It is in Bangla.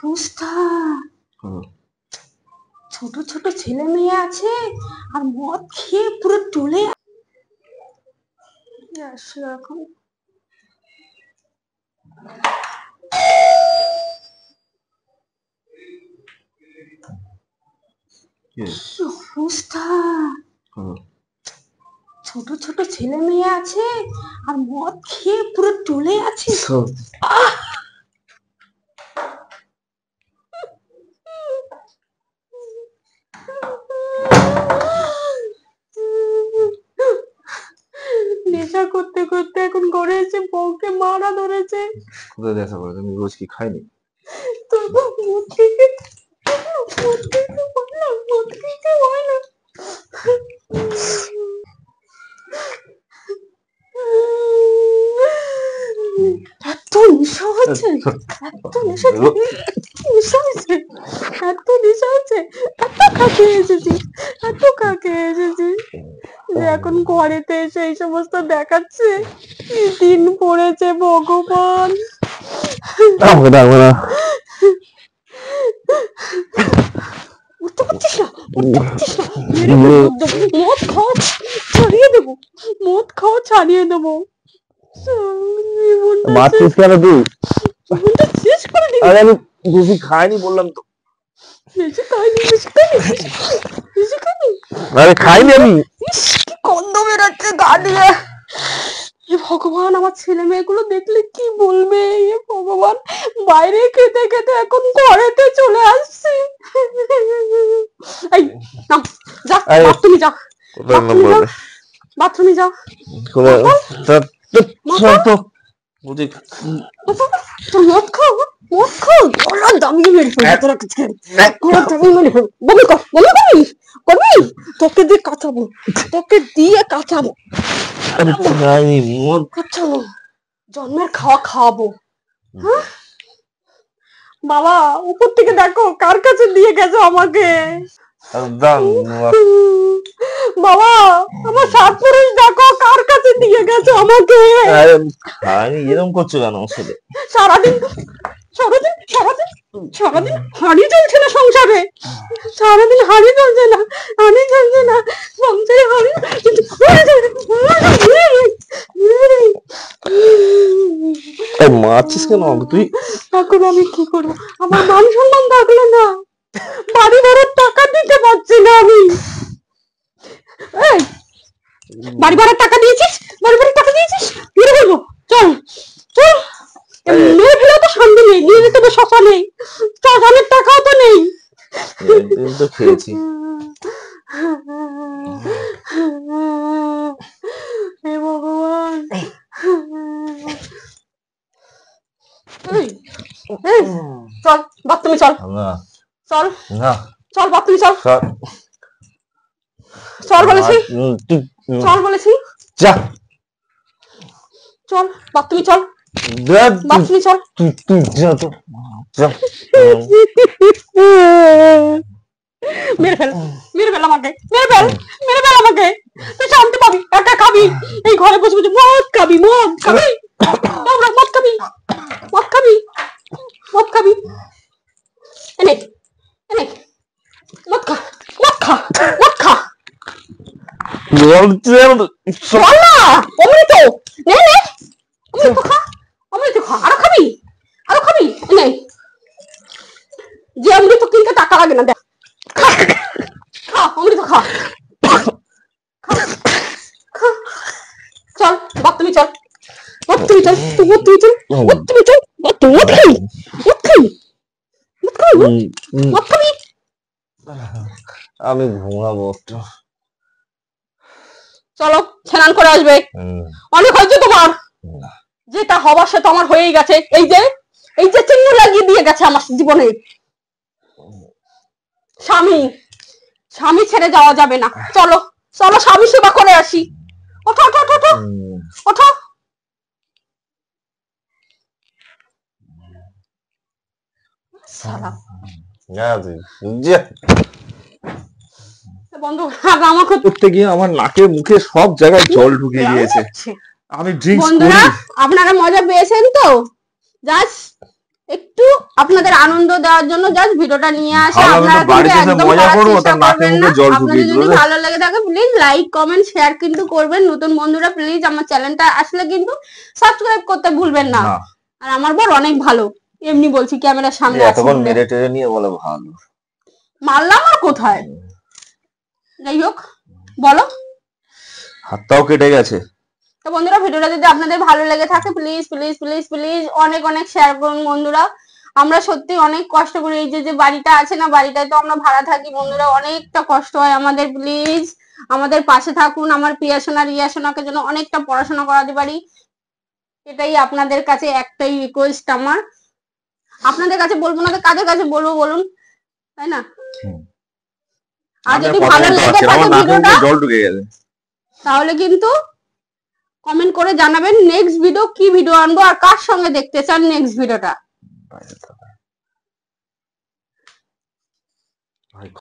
অবস্থা। ছোট ছোট ছেলে মেয়ে আছে আর মদ খেয়ে পুরো টলে আসলো এখন। অবস্থা। ছোট ছোট ছেলে মেয়ে আছে আর মদ খেয়ে পুরো টলে আছে। নেশা করতে করতে এখন ঘরে এসে বউকে মারা ধরেছে। কোথায় দেখা করে? তুমি রোজ কি খাইনি? তো মদ খেতে হয় না। এত নেশা হচ্ছে, এত নেশা হচ্ছে, এত নেশা হচ্ছে, এত খাকে এসেছি, এত খাকে এসেছি যে এখন ঘরেতে এসে এই সমস্ত দেখাচ্ছে। কি দিন পড়েছে ভগবান। উঠতে পারছিস না, উঠতে পারছিস না, মদ খাওয়া ছাড়িয়ে দেবো, মদ খাওয়া ছাড়িয়ে দেবো। মারছিস কেন তুই? জীবনটা শেষ করে দিবি। আরে আমি বেশি খাইনি বললাম তো। বেশি খাইনি। আরে খাইনি আমি। কি গন্ধ বেরোচ্ছে গা দিয়ে। হে ভগবান, আমার ছেলে মেয়েগুলো দেখলে কি বলবে। হে ভগবান, বাইরে খেতে খেতে এখন ঘরেতে চলে আসছি। এই নাম, যা বাথরুমে যা, বাথরুমে যা। তোর মদ খাও, মদ খাও, গলা দামিয়ে মেরে ফেলবো তোরা। গলা দামিয়ে মেরে ফেলবো। বমি করবি? তোকে দিয়ে কাঁচাবো, কাঁচাবো। জন্মের খাওয়া খাওয়াবো। হ্যাঁ বাবা, উপর থেকে দেখো কার কাছে দিয়ে গেছো আমাকে। বাবা, আমার সাত পুরুষ দেখো কার কাছে দিয়ে গেছো আমাকে। এরকম করছো কেন? সারাদিন হাড়ি চলছে না সংসারে, সারাদিন হাড়ি চলছে না সংসারে হাড়ি। মারছিস কেন তুই? এখন আমি কি করবো? আমার মান সম্মান থাকলো না, বাড়ি ভাড়ার টাকা দিতে পারছি না আমি। বাড়ি ভাড়ার টাকা দিয়েছিস? ফিরে বলবো। চল মেয়ে ফেলেও তো শান্তি নেই, নিয়ে যেতে তো শশা নেই, শ্মশানের টাকাও তো নেই। তো খেয়েছি। হে ভগবান। চল বাথরুমে চল, চল বাথরুমে চল বলেছি যা, চল বাথরুমে চল। মেরে ফেল আমাকে, তুই শান্তি পাবি, একা খাবি, এই ঘরে বসে বসে মদ খাবি। মদ খাবি এনে মদ খা। অমৃত খা, আরো খাবি এনে। যে অমৃত কিনতে টাকা লাগে না, দেখ খা, অমৃত খা। চল বাথরুমে চল। আমি ঘুমাবো একটু। চলো স্নান করে আসবে, অনেক হয়েছে তোমার। যেটা হবার সে তো আমার হয়েই গেছে। এই যে চিহ্ন লাগিয়ে দিয়ে গেছে আমার জীবনে। স্বামী ছেড়ে যাওয়া যাবে না। চলো স্বামী সেবা করে আসি। ওঠো। বন্ধু, আমাকে করতে গিয়ে আমার নাকে মুখে সব জায়গায় জল ঢুকে গিয়েছে। আমি ড্রিঙ্কস করি। আপনারা মজা পেয়েছেন তো? জাস্ট একটু আপনাদের আনন্দ দেওয়ার জন্য জাস্ট ভিডিওটা নিয়ে আসা। ভালো, আমি তো আপনারা বাড়িতে কিন্তু এসে একদম মজা করার করবো, চেষ্টা তার নাকে করবেন না। মুখে জল আপনাদের ঢুকিয়ে যদি দিল। ভালো লেগে থাকে প্লিজ লাইক কমেন্ট শেয়ার কিন্তু করবেন। নতুন বন্ধুরা প্লিজ আমার চ্যানেলটা আসলে কিন্তু সাবস্ক্রাইব করতে ভুলবেন না। না, আর আমার বর অনেক ভালো, এমনি বলছি ক্যামেরার সামনে এই আছে এতক্ষণ বলে। মেরে টেরে নিয়ে বলে ভালো। মারলাম আর কোথায়? যাই হোক, বলো। হাতটাও কেটে গেছে। তো বন্ধুরা ভিডিওটা যদি আপনাদের ভালো লেগে থাকে প্লিজ প্লিজ প্লিজ প্লিজ অনেক অনেক শেয়ার করুন বন্ধুরা। আমরা সত্যি অনেক কষ্ট করি, এই যে বাড়িটা আছে না, বাড়িটায় তো আমরা ভাড়া থাকি বন্ধুরা, অনেকটা কষ্ট হয় আমাদের। প্লিজ আমাদের পাশে থাকুন, আমার পিয়াসোনা রিয়াসোনাকে যেন অনেকটা পড়াশোনা করাতে পারি, এটাই আপনাদের কাছে একটাই রিকোয়েস্ট আমার। আপনাদের কাছে বলবো না তো কাদের কাছে বলবো বলুন, তাই না? আর যদি ভালো লেগে থাকে ভিডিওটা জল ঢুকে গেছে, তাহলে কিন্তু কমেন্ট করে জানাবেন নেক্সট ভিডিও কি ভিডিও আনবো আর কার সঙ্গে দেখতে চান নেক্সট ভিডিওটা।